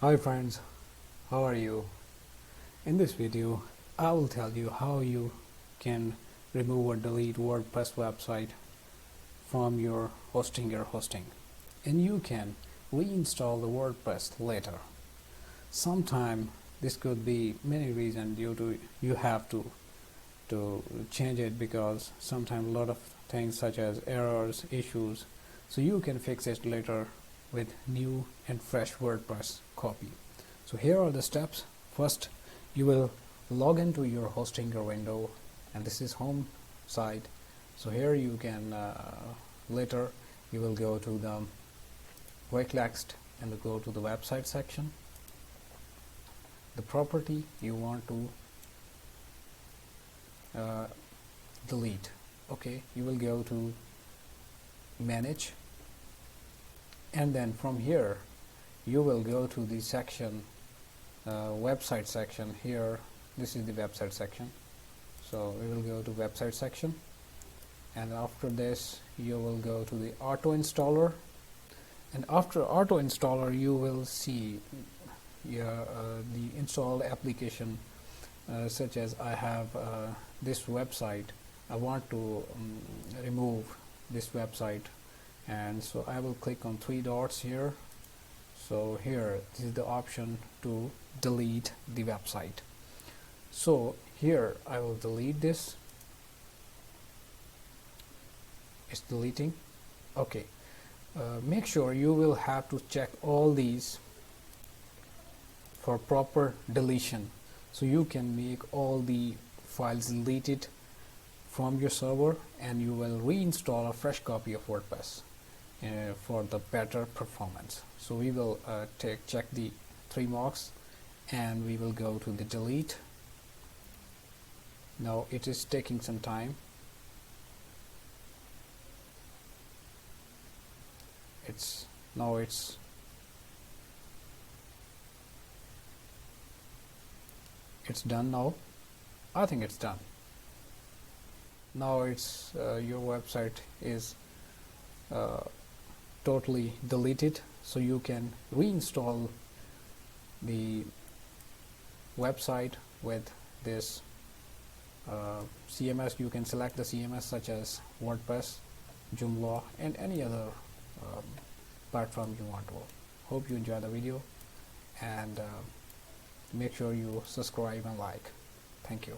Hi friends, how are you? In this video, I will tell you how you can remove or delete WordPress website from your hosting. And you can reinstall the WordPress later. Sometime this could be many reasons due to you have to change it, because sometimes a lot of things such as errors, issues, so you can fix it later with new and fresh WordPress copy. So here are the steps. First, you will log into your Hostinger window, and this is home site. So here you can later you will go to the right next and go to the website section. The property you want to delete. Okay, you will go to manage, and then from here you will go to the section website section. Here this is the website section, so we will go to website section, and after this you will go to the auto installer, and after auto installer you will see the installed application, such as I have this website. I want to remove this website, and so I will click on three dots here. So here this is the option to delete the website. So here I will delete this. It's deleting. Okay, make sure you will have to check all these for proper deletion, so you can make all the files deleted from your server, and you will reinstall a fresh copy of WordPress for the better performance. So we will check the three marks, and we will go to the delete. Now it is taking some time. It's done now. I think it's done. Now it's your website is totally deleted, so you can reinstall the website with this CMS. You can select the CMS such as WordPress, Joomla, and any other platform you want to. Hope you enjoy the video, and make sure you subscribe and like. Thank you.